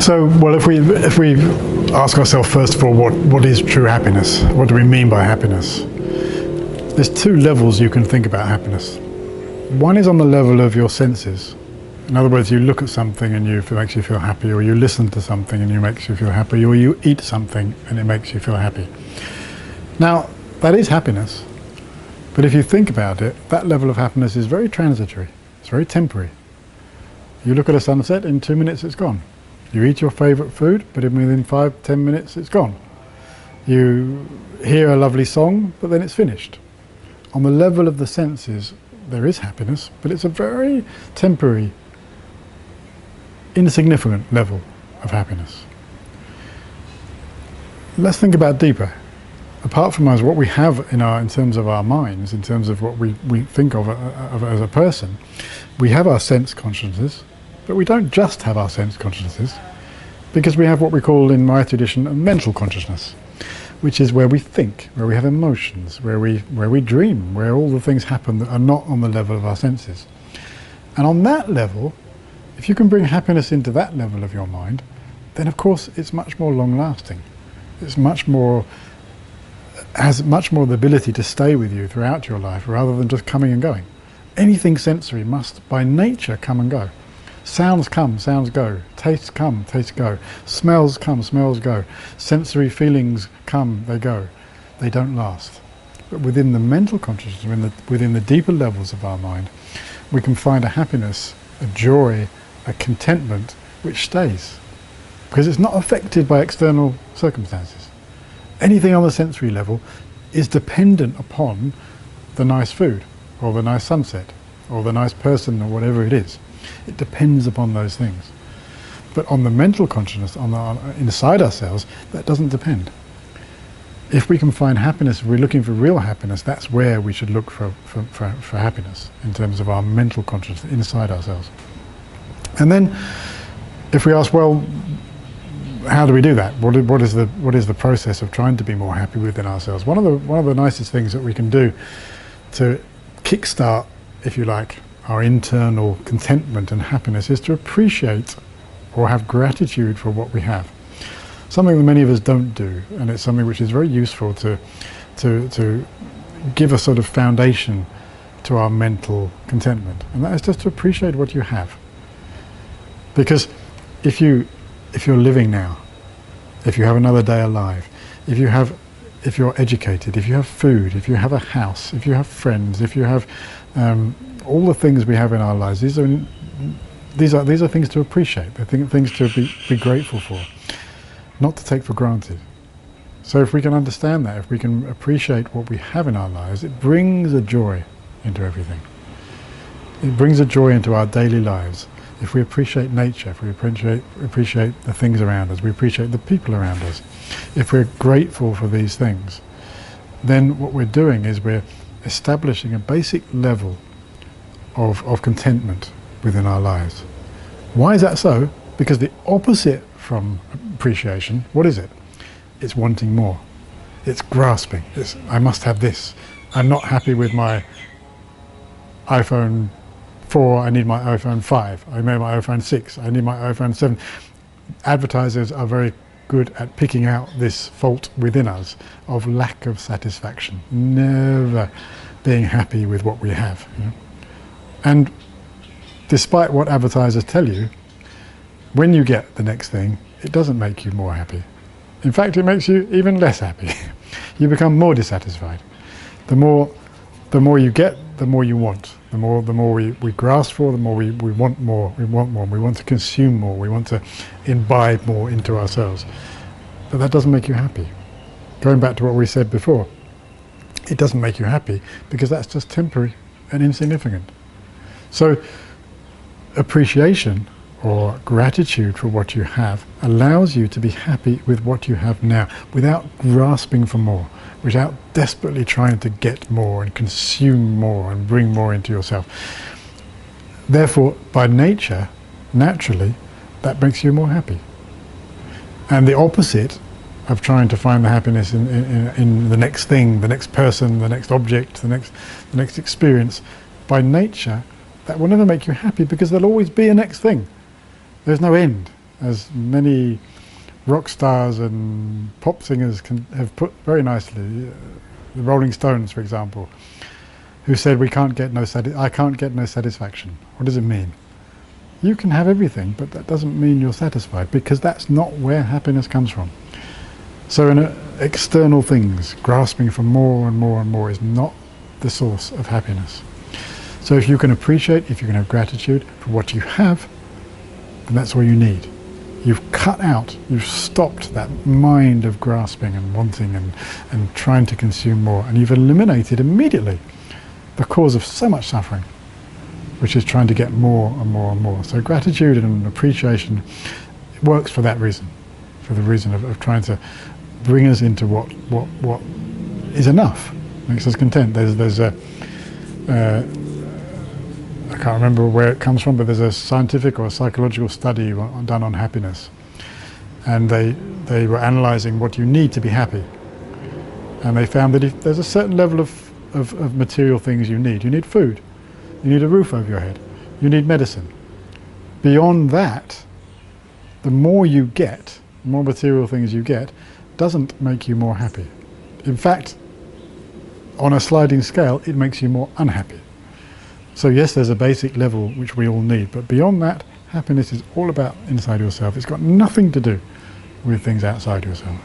So, well, if we ask ourselves first of all, what is true happiness? What do we mean by happiness? There's two levels you can think about happiness. One is on the level of your senses. In other words, you look at something and it makes you feel happy, or you listen to something and it makes you feel happy, or you eat something and it makes you feel happy. Now, that is happiness. But if you think about it, that level of happiness is very transitory. It's very temporary. You look at a sunset, in 2 minutes it's gone. You eat your favourite food, but within 5-10 minutes it's gone. You hear a lovely song, but then it's finished. On the level of the senses, there is happiness, but it's a very temporary, insignificant level of happiness. Let's think about deeper. Apart from us, what we have in terms of our minds, in terms of what we think of as a person, we have our sense consciousnesses, but we don't just have our sense consciousnesses, because we have what we call in my tradition a mental consciousness, which is where we think, where we have emotions, where we dream, where all the things happen that are not on the level of our senses. And on that level, if you can bring happiness into that level of your mind, then of course it's much more long lasting. It's has much more the ability to stay with you throughout your life rather than just coming and going. Anything sensory must by nature come and go. Sounds come, sounds go. Tastes come, tastes go. Smells come, smells go. Sensory feelings come, they go. They don't last. But within the mental consciousness, within the deeper levels of our mind, we can find a happiness, a joy, a contentment which stays. Because it's not affected by external circumstances. Anything on the sensory level is dependent upon the nice food, or the nice sunset, or the nice person, or whatever it is. It depends upon those things. But on the mental consciousness, inside ourselves, that doesn't depend. If we can find happiness, if we're looking for real happiness, that's where we should look for happiness, in terms of our mental consciousness inside ourselves. And then, if we ask, well, how do we do that? What is the process of trying to be more happy within ourselves? One of the nicest things that we can do to kickstart, if you like, our internal contentment and happiness is to appreciate or have gratitude for what we have. Something that many of us don't do, and it's something which is very useful to give a sort of foundation to our mental contentment, and that is just to appreciate what you have. Because if you're living now, if you have another day alive, if you're educated, if you have food, if you have a house, if you have friends, if you have all the things we have in our lives, these are things to appreciate. They're things to be grateful for, not to take for granted. So if we can understand that, if we can appreciate what we have in our lives, it brings a joy into everything. It brings a joy into our daily lives. If we appreciate nature, if we appreciate the things around us, we appreciate the people around us, if we're grateful for these things, then what we're doing is we're establishing a basic level of contentment within our lives. Why is that so? Because the opposite from appreciation, what is it? It's wanting more. It's grasping. It's, I must have this. I'm not happy with my iPhone 4, I need my iPhone 5. I need my iPhone 6. I need my iPhone 7. Advertisers are very good at picking out this fault within us of lack of satisfaction, never being happy with what we have. You know? And despite what advertisers tell you, when you get the next thing, it doesn't make you more happy. In fact, it makes you even less happy. You become more dissatisfied. The more you get, the more you want. The more we grasp for, the more we want more. We want more. We want to consume more. We want to imbibe more into ourselves. But that doesn't make you happy. Going back to what we said before, it doesn't make you happy because that's just temporary and insignificant. So appreciation or gratitude for what you have allows you to be happy with what you have now without grasping for more, without desperately trying to get more and consume more and bring more into yourself. Therefore, by nature, naturally, that makes you more happy. And the opposite of trying to find the happiness in the next thing, the next person, the next object, the next experience, by nature, that will never make you happy because there'll always be a next thing. There's no end. as many rock stars and pop singers have put very nicely, the Rolling Stones, for example, who said, I can't get no satisfaction. What does it mean? You can have everything, but that doesn't mean you're satisfied, because that's not where happiness comes from. So external things, grasping for more and more and more, is not the source of happiness. So if you can appreciate, if you can have gratitude for what you have, then that's all you need. You've cut out, you've stopped that mind of grasping and wanting and trying to consume more, and you've eliminated immediately the cause of so much suffering, which is trying to get more and more and more. So gratitude and appreciation works for that reason, for the reason of trying to bring us into what is enough, makes us content. There's a I can't remember where it comes from, but there's a scientific or a psychological study done on happiness, and they were analysing what you need to be happy, and they found that if there's a certain level of material things you need food, you need a roof over your head, you need medicine. Beyond that, the more you get, the more material things you get, doesn't make you more happy. In fact, on a sliding scale, it makes you more unhappy. So yes, there's a basic level which we all need, but beyond that, happiness is all about inside yourself. It's got nothing to do with things outside yourself.